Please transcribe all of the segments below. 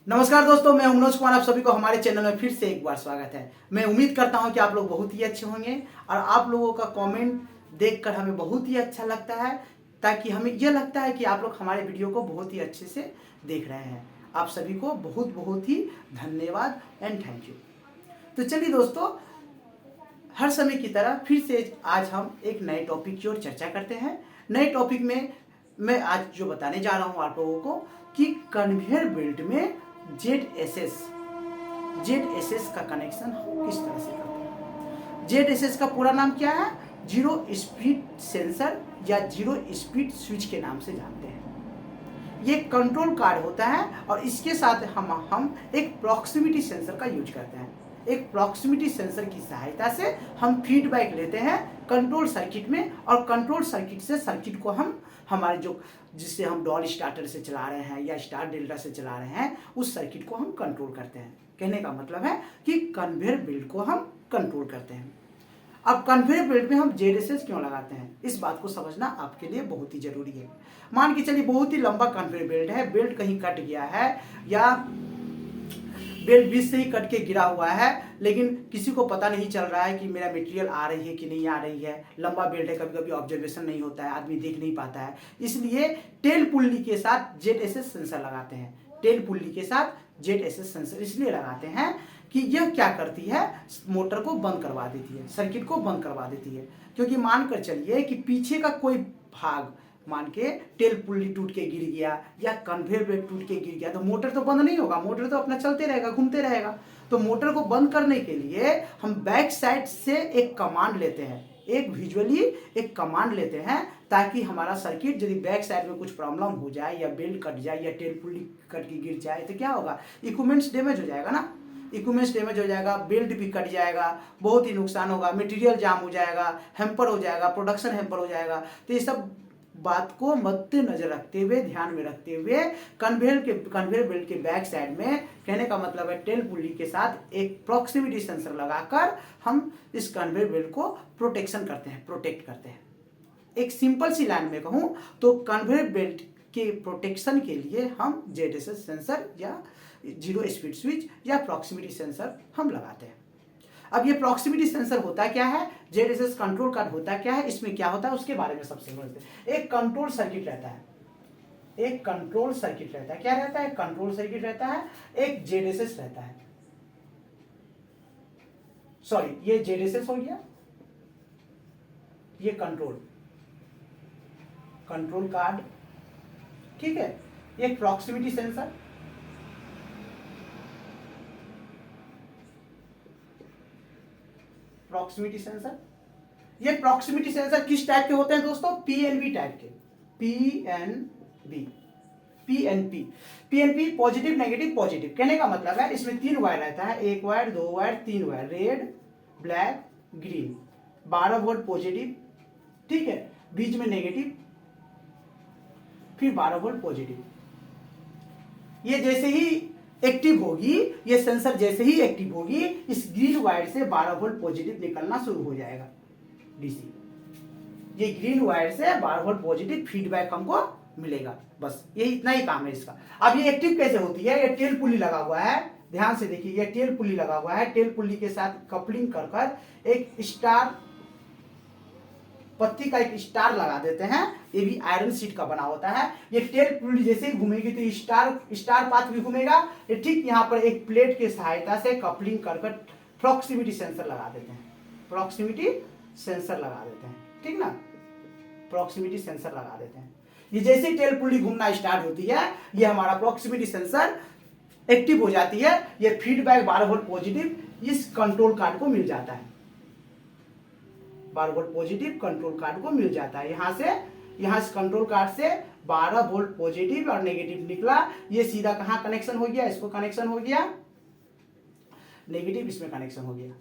नमस्कार दोस्तों, मैं मनोज कुमार। आप सभी को हमारे चैनल में फिर से एक बार स्वागत है। मैं उम्मीद करता हूं कि आप लोग बहुत ही अच्छे होंगे और आप लोगों का कमेंट देखकर हमें बहुत ही अच्छा लगता है, ताकि हमें यह लगता है कि आप लोग हमारे वीडियो को बहुत ही अच्छे से देख रहे हैं। आप सभी को बहुत बहुत ही धन्यवाद एंड थैंक यू। तो चलिए दोस्तों, हर समय की तरह फिर से आज हम एक नए टॉपिक की ओर चर्चा करते हैं। नए टॉपिक में मैं आज जो बताने जा रहा हूं आप लोगों को कि कन्वेयर बेल्ट में ZSS का कनेक्शन हम किस तरह से करते हैं। ZSS का पूरा नाम क्या है? जीरो स्पीड सेंसर या जीरो स्पीड स्विच के नाम से जानते हैं। ये कंट्रोल कार्ड होता है और इसके साथ हम एक प्रॉक्सिमिटी सेंसर का यूज करते हैं। एक प्रॉक्सिमिटी सेंसर की सहायता से हम फीडबैक लेते हैं कंट्रोल सर्किट में, और कंट्रोल सर्किट से सर्किट को हम हमारे जो जिससे हम डॉल स्टार्टर से चला रहे हैं या स्टार डेल्टा से चला रहे हैं, उस सर्किट को हम कंट्रोल करते हैं। कहने का मतलब है कि कन्वेयर बेल्ट को हम कंट्रोल करते हैं। अब कन्वेयर बेल्ट में हम ZSS क्यों लगाते हैं, इस बात को समझना आपके लिए बहुत ही जरूरी है। मान के चलिए बहुत ही लंबा कन्वेयर बेल्ट है, बेल्ट कहीं कट गया है या बेल्ट बीच से ही कट के गिरा हुआ है, लेकिन किसी को पता नहीं चल रहा है कि मेरा मटेरियल आ रही है कि नहीं आ रही है। लंबा बेल्ट है, कभी कभी ऑब्जर्वेशन नहीं होता है, आदमी देख नहीं पाता है, इसलिए टेल पुल्ली के साथ ZSS सेंसर लगाते हैं। टेल पुल्ली के साथ ZSS सेंसर इसलिए लगाते हैं कि यह क्या करती है, मोटर को बंद करवा देती है, सर्किट को बंद करवा देती है। क्योंकि मानकर चलिए कि पीछे का कोई भाग, मान के टेल पुल्ली टूट के गिर गया या कन्वेयर बेल्ट टूट के गिर गया, तो मोटर तो बंद नहीं होगा, मोटर तो अपना चलते रहेगा, घूमते रहेगा। तो मोटर को बंद करने के लिए हम बैक साइड से एक कमांड लेते हैं, एक विजुअली एक कमांड लेते हैं, ताकि हमारा सर्किट यदि बैक साइड में कुछ प्रॉब्लम हो जाए या बेल्ट कट जाए या टेल पुल्ली कट के गिर जाए तो क्या होगा, इक्विपमेंट्स डैमेज हो जाएगा ना। इक्विपमेंट्स डैमेज हो जाएगा, बेल्ट भी कट जाएगा, बहुत ही नुकसान होगा, मटेरियल जाम हो जाएगा, हैम्पर हो जाएगा, प्रोडक्शन हैम्पर हो जाएगा। तो ये सब बात को मद्देनजर रखते हुए, ध्यान में रखते हुए कन्वेयर बेल्ट के बैक साइड में, कहने का मतलब है टेल पुल्ली के साथ एक प्रॉक्सिमिटी सेंसर लगाकर हम इस कन्वेयर बेल्ट को प्रोटेक्ट करते हैं। एक सिंपल सी लाइन में कहूं तो कन्वेयर बेल्ट के प्रोटेक्शन के लिए हम ZSS सेंसर या जीरो स्पीड स्विच या प्रॉक्सिमिटी सेंसर हम लगाते हैं। अब ये प्रॉक्सिमिटी सेंसर होता क्या है, ZSS कंट्रोल कार्ड होता क्या है, इसमें क्या होता है उसके बारे में सबसे समझते हैं। एक कंट्रोल सर्किट रहता है, क्या रहता है, कंट्रोल सर्किट रहता है। एक ZSS रहता है, सॉरी ये ZSS हो गया, ये कंट्रोल कार्ड, ठीक है। एक प्रॉक्सिमिटी सेंसर, ये प्रॉक्सिमिटी सेंसर किस टाइप के होते हैं दोस्तों, PNP टाइप के, PNP पॉजिटिव नेगेटिव पॉजिटिव। कहने का मतलब है इसमें 3 वायर रहता है, 1 wire 2 wire 3 wire, red black green, 12 volt positive, ठीक है, बीच में नेगेटिव, फिर 12 वोल्ट पॉजिटिव। ये जैसे ही एक्टिव होगी, ये सेंसर जैसे ही एक्टिव होगी, इस ग्रीन वायर से 12 वोल्ट पॉजिटिव निकलना शुरू हो जाएगा, डीसी। ये ग्रीन वायर से 12 वोल्ट पॉजिटिव फीडबैक हमको मिलेगा, बस ये इतना ही काम है इसका। अब ये एक्टिव कैसे होती है, ये टेल पुल्ली लगा हुआ है, ध्यान से देखिए, ये टेल पुल्ली लगा हुआ है। टेल पुल्ली के साथ कपलिंग कर एक स्टार पत्ती का एक स्टार लगा देते हैं, ये भी आयरन शीट का बना होता है। ये टेल पुल्ली जैसे ही घूमेगी तो स्टार पाथ भी घूमेगा। ये ठीक यहाँ पर एक प्लेट की सहायता से कपलिंग कर प्रॉक्सिमिटी सेंसर लगा देते हैं, ठीक ना, प्रॉक्सिमिटी सेंसर लगा देते हैं। ये जैसे ही टेल पुल्ली घूमना स्टार्ट होती है, ये हमारा प्रॉक्सिमिटी सेंसर एक्टिव हो जाती है। ये फीडबैक 12 वोल्ट पॉजिटिव इस कंट्रोल कार्ड को मिल जाता है, 12 वोल्ट पॉजिटिव कंट्रोल कार्ड को मिल जाता है। यहाँ इस कंट्रोल कार्ड से 12 वोल्ट पॉजिटिव और नेगेटिव निकला, ये सीधा कहाँ कनेक्शन हो गया, इसको कनेक्शन हो गया, नेगेटिव इसमें कनेक्शन हो गया।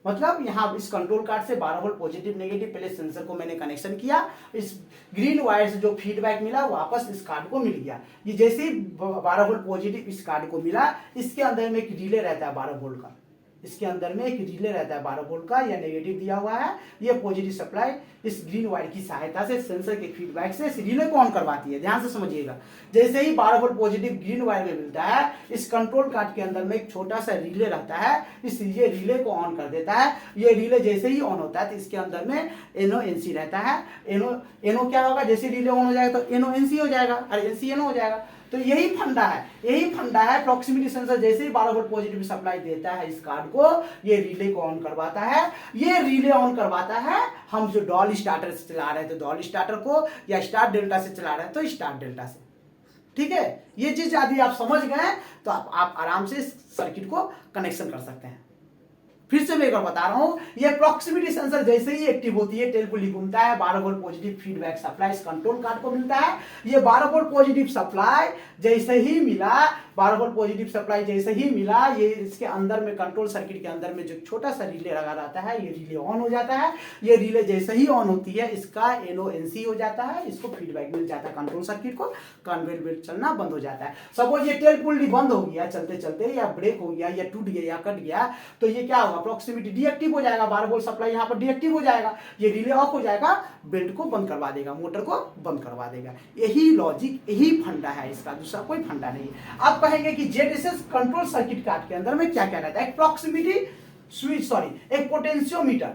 मतलब यहाँ इस कंट्रोल कार्ड से 12 वोल्ट पॉजिटिव नेगेटिव, पहले सेंसर को मैंने कनेक्शन किया, इस ग्रीन वायर से जो फीडबैक मिला वापस इस कार्ड को मिल गया। ये जैसे ही 12 वोल्ट पॉजिटिव इस कार्ड को मिला, इसके अंदर में एक रिले रहता है 12 वोल्ट का, इसके अंदर में एक रिले रहता है 12 वोल्ट का, या नेगेटिव दिया हुआ है। ये पॉजिटिव सप्लाई इस ग्रीन वायर की सहायता से सेंसर के फीडबैक से इस रिले को ऑन करवाती है। ध्यान से समझिएगा, जैसे ही 12 वोल्ट पॉजिटिव ग्रीन वायर में मिलता है, इस कंट्रोल कार्ड के अंदर में एक छोटा सा रिले रहता है, इस ये रिले को ऑन कर देता है। ये रिले जैसे ही ऑन होता है तो इसके अंदर में एनओ एनसी रहता है। एनओ क्या होगा, जैसे रिले ऑन हो जाएगा तो एनओ एनसी हो जाएगा और एनसी एनओ हो जाएगा। तो यही फंडा है प्रॉक्सिमिटी सेंसर जैसे ही 12 वोल्ट पॉजिटिव सप्लाई देता है इस कार्ड को, ये रिले को ऑन करवाता है। ये रिले ऑन करवाता है, हम जो डॉल स्टार्टर से चला रहे थे डॉल स्टार्टर को, या स्टार डेल्टा से चला रहे हैं तो स्टार डेल्टा से। ठीक है, ये चीज यदि आप समझ गए तो आप आराम से इस सर्किट को कनेक्शन कर सकते हैं। फिर से मैं एक बार बता रहा हूं, ये प्रॉक्सिमिटी सेंसर जैसे ही एक्टिव होती है, टेल पुली घूमता है, 12 वोल्ट पॉजिटिव फीडबैक सप्लाई इस कंट्रोल कार्ड को मिलता है। ये 12 वोल्ट पॉजिटिव सप्लाई जैसे ही मिला, 12 वोल्ट पॉजिटिव सप्लाई जैसे ही मिला, ये इसके अंदर में कंट्रोल सर्किट के अंदर में जो छोटा सा रिले लगा रहता है, ये रिले ऑन हो जाता है। ये रिले जैसे ही ऑन होती है, इसका एनओ एनसी हो जाता है, इसको फीडबैक मिल जाता है कंट्रोल सर्किट को, कन्वेयर बेल्ट चलना बंद हो जाता है। सपोज ये टेल पुली बंद हो गया चलते चलते, या ब्रेक हो गया, या टूट गया, या कट गया, तो ये क्या होगा, प्रॉक्सिमिटी डीएक्टिव हो जाएगा, 12 वोल्ट सप्लाई यहाँ पर डीएक्टिव हो जाएगा, ये रिले ऑफ हो जाएगा, बेल्ट को बंद करवा देगा, मोटर को बंद करवा देगा। यही लॉजिक, यही फंडा है इसका, दूसरा कोई फंडा नहीं। आप कहेंगे कि जेडएसएस कंट्रोल सर्किट कार्ड के अंदर में क्या क्या रहता है, एक प्रॉक्सिमिटी स्विच, सॉरी एक पोटेंशियोमीटर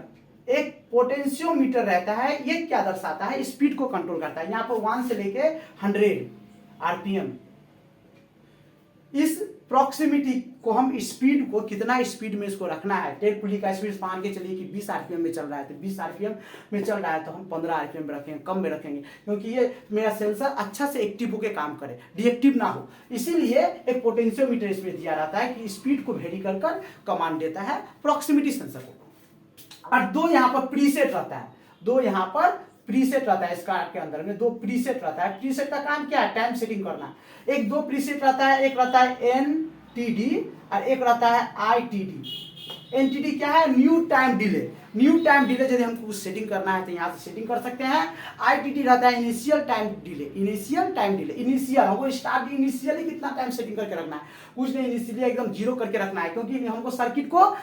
रहता है। ये क्या दर्शाता है, स्पीड को कंट्रोल करता है। यहाँ पर 1 से लेके 100 आरपीएम, इस प्रॉक्सिमिटी को हम स्पीड को कितना स्पीड में इसको रखना है, टेल पुली का स्पीड मान के चलिए कि 20 आरपीएम में चल रहा है, तो 20 आरपीएम में चल रहा है तो हम 15 आरपीएम में रखेंगे, कम में रखेंगे, क्योंकि ये मेरा सेंसर अच्छा से एक्टिव होकर काम करे, डिएक्टिव ना हो। इसीलिए एक पोटेंशियोमीटर इसमें दिया रहता है कि स्पीड को वेरी कर कमांड देता है प्रॉक्सिमिटी सेंसर को। और दो यहाँ पर प्रीसेट रहता है, दो यहाँ पर प्रीसेट रहता है इस कार्ड के अंदर में, दो प्रीसेट रहता है। प्रीसेट का काम क्या है, टाइम सेटिंग करना। एक दो प्रीसेट रहता है, एक रहता है एनटीडी और एक रहता है आईटीडी। एनटीडी क्या है, new time delay. New time delay यदि हमको कुछ सेटिंग करना है तो यहाँ से सेटिंग कर सकते हैं। आईटीडी रहता है इनिशियल टाइम डिले। इनिशियल हमको स्टार्ट इनिशियली कितना टाइम सेटिंग करके रखना है, कुछ नहीं, इनिशियली एकदम 0 करके रखना है, क्योंकि हमको सर्किट को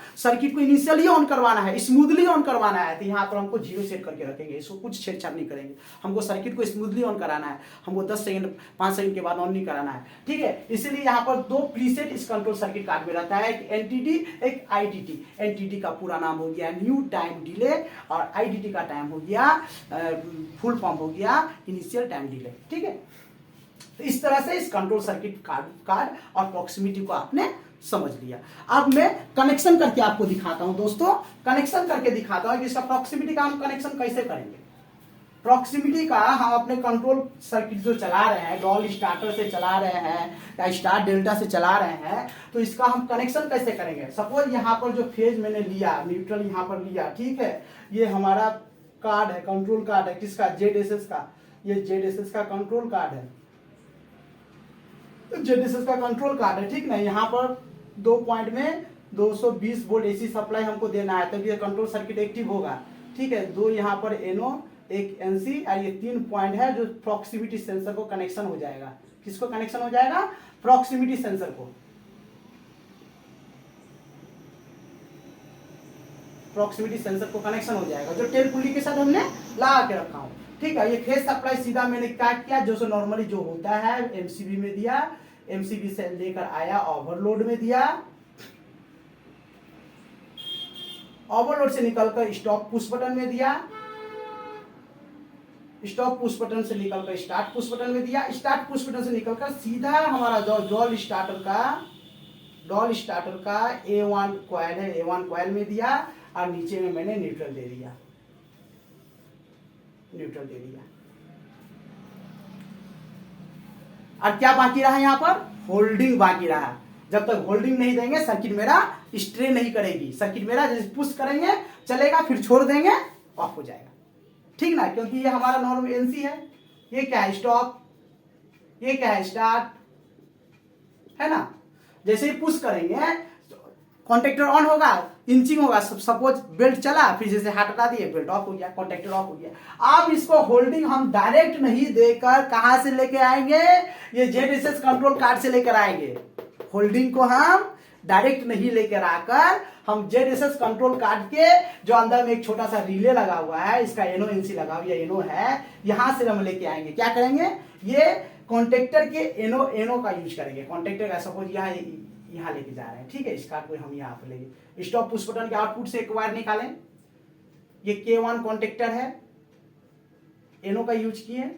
इनिशियली ऑन करवाना है, स्मूथली ऑन करवाना है। तो यहाँ पर हमको 0 सेट करके रखेंगे, इसको कुछ छेड़छाड़ नहीं करेंगे। हमको सर्किट को स्मूथली ऑन कराना है, हमको 10 सेकंड 5 सेकंड के बाद ऑन नहीं कराना है। ठीक है, इसलिए यहाँ पर दो प्रीसेट इस कंट्रोल सर्किट कार्ड में रहता है, एक एनटीडी एक आईटीटी। एनटीडी का पूरा नाम हो गया न्यू टाइम डिले, और आईटीटी का टाइम हो गया फुल फॉर्म हो गया इनिशियल टाइम डिले। ठीक है, तो इस तरह से इस कंट्रोल सर्किट कार्ड और प्रॉक्सिमिटी को आपने समझ लिया। अब मैं कनेक्शन करके आपको दिखाता हूं दोस्तों, कनेक्शन करके दिखाता हूं कि इसका प्रॉक्सिमिटी का हम कनेक्शन कैसे करेंगे। प्रॉक्सिमिटी का हम अपने कंट्रोल सर्किट जो चला रहे हैं, डॉल स्टार्टर से चला रहे हैं या स्टार डेल्टा से चला रहे हैं, तो इसका हम कनेक्शन कैसे करेंगे। सपोज यहाँ पर जो फेज मैंने लिया, न्यूट्रल यहाँ पर लिया, ठीक है, ये हमारा कार्ड है, कंट्रोल कार्ड है, किसका, जेडएसएस का। ये जेडएसएस का कंट्रोल कार्ड है, जेडएसएस का कंट्रोल कार्ड है, ठीक ना। यहाँ पर 2 पॉइंट में 220 वोल्ट एसी सप्लाई हमको देना है, तब ये कंट्रोल सर्किट एक्टिव होगा। ठीक है, 2 यहाँ पर एनओ एक एनसी और ये 3 पॉइंट है जो प्रॉक्सिमिटी सेंसर को कनेक्शन हो जाएगा। किसको कनेक्शन हो जाएगा, प्रॉक्सिमिटी सेंसर को। प्रॉक्सिमिटी सेंसर को कनेक्शन हो जाएगा, जो टेल पुली के साथ हमने लगा के रखा हूं। ठीक है, ये फेज सप्लाई सीधा मैंने क्या किया, जो नॉर्मली जो होता है एमसीबी में दिया, एमसीबी से लेकर आया ओवरलोड में दिया, ओवरलोड से निकलकर स्टॉप पुश बटन में दिया, स्टॉप पुश बटन से निकलकर स्टार्ट पुश बटन में दिया, स्टार्ट पुश बटन से निकलकर सीधा हमारा डॉल स्टार्टर का A1 कॉइल है, A1 कॉइल में दिया, और नीचे में मैंने न्यूट्रल दे दिया, और क्या बाकी रहा यहाँ पर, होल्डिंग बाकी रहा। जब तक होल्डिंग नहीं देंगे सर्किट मेरा स्ट्रे नहीं करेगी, सर्किट मेरा जैसे पुश करेंगे चलेगा, फिर छोड़ देंगे ऑफ हो जाएगा। ठीक ना, क्योंकि ये हमारा नॉर्मल एनसी है, ये क्या है स्टॉप, ये क्या है स्टार्ट, है ना। जैसे ही पुश करेंगे कॉन्टेक्टर ऑन होगा, इंचिंग होगा, सपोज बेल्ट चला, फिर जैसे हाथ हटा दिए बेल्ट ऑफ हो गया, कॉन्टेक्टर ऑफ हो गया। अब इसको होल्डिंग हम डायरेक्ट नहीं देकर कहां से लेके आएंगे, ये जेडएसएस कंट्रोल कार्ड से लेकर आएंगे। होल्डिंग को हम डायरेक्ट नहीं लेकर आकर हम जेडएसएस कंट्रोल कार्ड के जो अंदर में एक छोटा सा रिले लगा हुआ है, इसका एनो एनसी लगा हुआ एनो है, यहां से हम लेके आएंगे। क्या करेंगे, ये कॉन्टेक्टर के एनो का यूज करेंगे। कॉन्टेक्टर का सपोज यहाँ लेके जा रहे हैं, ठीक है, इसका कोई हम यहाँ पे लेंगे। स्टॉप पुश बटन के आउटपुट से एक वायर निकालें, ये K1 कॉन्टेक्टर है, एनो का यूज किए,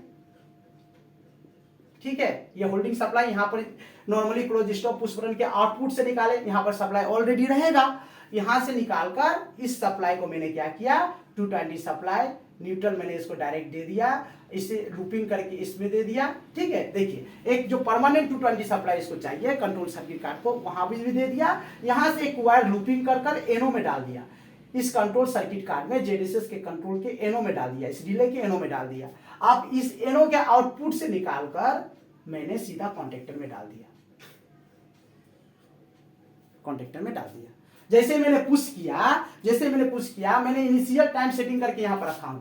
ठीक है। ये होल्डिंग सप्लाई यहाँ पर normally close stop push button के आउटपुट से निकाले, यहाँ पर सप्लाई ऑलरेडी रहेगा, यहां से निकालकर इस सप्लाई को मैंने क्या किया, 220 सप्लाई न्यूट्रल मैंने इसको डायरेक्ट दे दिया, इसे लूपिंग करके इसमें दे दिया, ठीक है। देखिए एक जो परमानेंट 220 सप्लाई इसको चाहिए कंट्रोल सर्किट कार्ड को, वहां भी दे दिया, यहां से एक वायर लूपिंग कर एनो में डाल दिया, इस कंट्रोल सर्किट कार्ड में जेडएसएस के कंट्रोल के एनो में डाल दिया, इस रिले के एनो में डाल दिया। अब इस एनो के आउटपुट से निकालकर मैंने सीधा कॉन्टेक्टर में डाल दिया, कॉन्टेक्टर में डाल दिया। जैसे मैंने पुश किया, मैंने इनिशियल टाइम सेटिंग करके यहां पर रखा हूं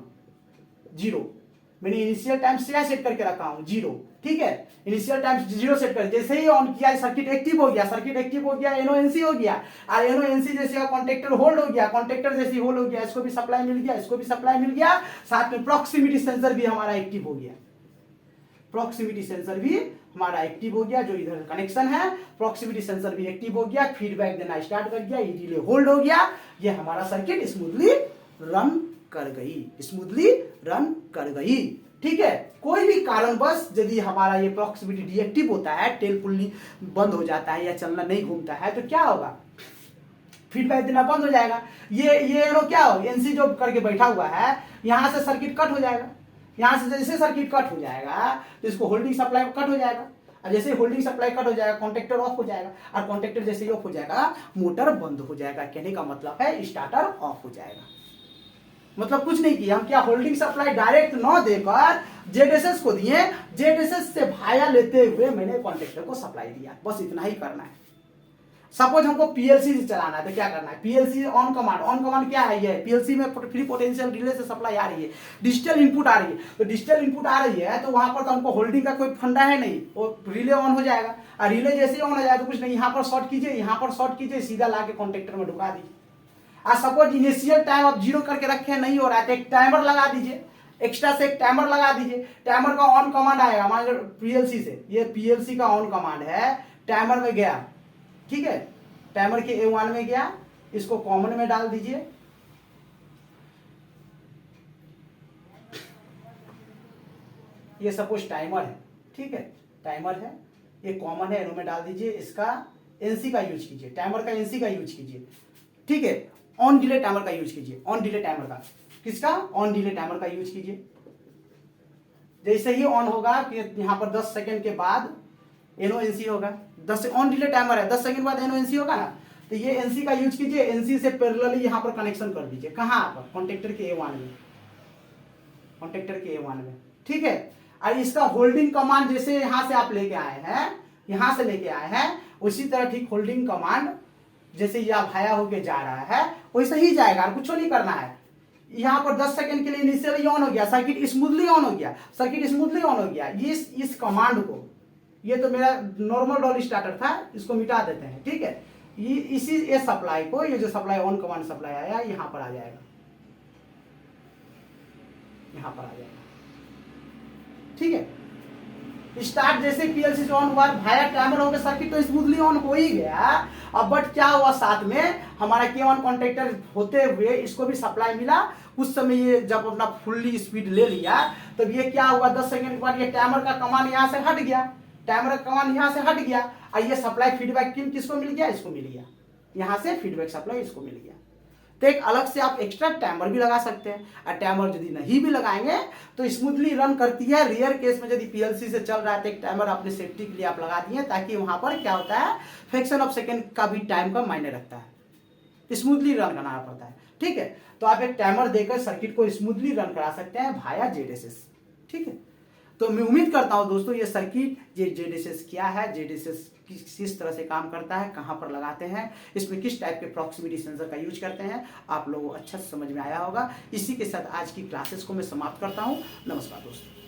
0, मैंने इनिशियल टाइम क्या सेट करके रखा हूं 0, ठीक है। इनिशियल टाइम 0 सेट कर, जैसे ही ऑन किया सर्किट एक्टिव हो गया, एनो एनसी हो गया, और एनो एनसी जैसे कॉन्टेक्टर होल्ड हो गया, कॉन्टेक्टर जैसे होल्ड हो गया, इसको भी सप्लाई मिल गया, इसको भी सप्लाई मिल गया, साथ में प्रॉक्सिमिटी सेंसर भी हमारा एक्टिव हो गया, प्रॉक्सिमिटी सेंसर भी हमारा एक्टिव हो गया, जो इधर कनेक्शन है प्रॉक्सिमिटी सेंसर भी एक्टिव हो गया, फीडबैक देना स्टार्ट कर गया, ये रिले होल्ड हो गया, ये हमारा सर्किट स्मूथली रन कर गई, ठीक है। कोई भी कारणवश यदि हमारा ये प्रॉक्सिमिटी डीएक्टिव होता है, टेल पुल्ली बंद हो जाता है या चलना नहीं घूमता है, तो क्या होगा, फीडबैक देना बंद हो जाएगा। ये एनो क्या हो, एनसी जो करके बैठा हुआ है, यहां से सर्किट कट हो जाएगा, यहां से जैसे सर्किट कट हो जाएगा तो इसको होल्डिंग सप्लाई कट हो जाएगा, और जैसे होल्डिंग सप्लाई कट हो जाएगा कॉन्टेक्टर ऑफ हो जाएगा, और कॉन्टेक्टर जैसे ऑफ हो जाएगा मोटर बंद हो जाएगा। कहने का मतलब है स्टार्टर ऑफ हो जाएगा। मतलब कुछ नहीं किया हम, क्या होल्डिंग सप्लाई डायरेक्ट न देकर जेडएसएस को दिए, जेडएसएस से भाया लेते हुए मैंने कॉन्टेक्टर को सप्लाई दिया, बस इतना ही करना है। सपोज हमको पीएलसी से चलाना है तो क्या करना है, पीएलसी ऑन कमांड क्या है, ये पीएलसी में फ्री पोटेंशियल रिले से सप्लाई आ रही है, डिजिटल इनपुट आ रही है, तो डिजिटल इनपुट आ रही है तो वहां पर तो हमको होल्डिंग का कोई फंडा है नहीं, वो रिले ऑन हो जाएगा, और रिले जैसे ऑन हो जाएगा तो कुछ नहीं, यहाँ पर शॉर्ट कीजिए, सीधा ला के कॉन्टेक्टर में ढुका दीजिए। और सपोज इनिशियल टाइम आप 0 करके रखे नहीं हो रहा है तो एक टाइमर लगा दीजिए, एक्स्ट्रा से एक टाइमर लगा दीजिए, टाइमर का ऑन कमांड आएगा हमारे पीएलसी से, ये पीएलसी का ऑन कमांड है, टाइमर में गया, ठीक है, टाइमर के A1 में गया, इसको कॉमन में डाल दीजिए, ये सपोज टाइमर है, ठीक है, टाइमर है, ये कॉमन है, एनो में डाल दीजिए, इसका एनसी का यूज कीजिए, टाइमर का एनसी का यूज कीजिए, ठीक है। ऑन डिले टाइमर का यूज कीजिए, ऑन डिले टाइमर का, किसका, ऑन डिले टाइमर का यूज कीजिए। जैसे ही ऑन होगा कि यहां पर 10 सेकंड के बाद एनो एनसी होगा, 10 ऑन डिले टाइमर है, 10 सेकंड बाद एनो एनसी होगा ना, तो ये एनसी का यूज कीजिए, एनसी से पैरेलली यहां पर कनेक्शन कर दीजिए, कहां पर, कॉन्टेक्टर के A1 में, ठीक है। और इसका होल्डिंग कमांड जैसे यहां से आप लेके आए हैं, उसी तरह ठीक होल्डिंग कमांड जैसे ये भाया होके जा रहा है वैसे ही जाएगा, कुछ नहीं करना है। यहाँ पर 10 सेकंड के लिए इनिशियली ऑन हो गया, सर्किट स्मूथली ऑन हो गया, इस कमांड को, ये तो मेरा नॉर्मल डॉल स्टार्टर था, इसको मिटा देते हैं, ठीक है। ये सप्लाई को, ये जो सप्लाई ऑन कमांड सप्लाई आया यहाँ पर आ जाएगा, ठीक है। स्टार्ट जैसे पीएलसी से ऑन हुआ, भाया टाइमर हो गया, सर्किट तो स्मूथली ऑन हो ही गया। अब बट क्या हुआ, साथ में हमारा K1 कॉन्टेक्टर होते हुए इसको भी सप्लाई मिला, कुछ समय ये जब अपना फुल्ली स्पीड ले लिया तब ये क्या हुआ, 10 सेकंड के बाद ये टाइमर का कमांड यहाँ से हट गया, और ये सप्लाई फीडबैक किसको मिल गया, इसको मिल गया, यहाँ से फीडबैक सप्लाई इसको मिल गया। तो एक अलग से आप एक्स्ट्रा टाइमर भी लगा सकते हैं, और टाइमर यदि नहीं भी लगाएंगे तो स्मूथली रन करती है। रेयर केस में यदि पीएलसी से चल रहा है तो एक टाइमर अपने सेफ्टी के लिए आप लगा दिए, ताकि वहां पर क्या होता है, फ्रैक्शन ऑफ सेकंड का भी टाइम का मायने रखता है, स्मूथली रन कराना पड़ता है, ठीक है। तो आप एक टाइमर देकर सर्किट को स्मूथली रन करा सकते हैं भाया जेडएसएस, ठीक है। तो मैं उम्मीद करता हूं दोस्तों ये सर्किट, ये जेडएसएस क्या है, जेडएसएस किस तरह से काम करता है, कहां पर लगाते हैं, इसमें किस टाइप के प्रॉक्सिमिटी सेंसर का यूज करते हैं, आप लोगों को अच्छा समझ में आया होगा। इसी के साथ आज की क्लासेस को मैं समाप्त करता हूं। नमस्कार दोस्तों।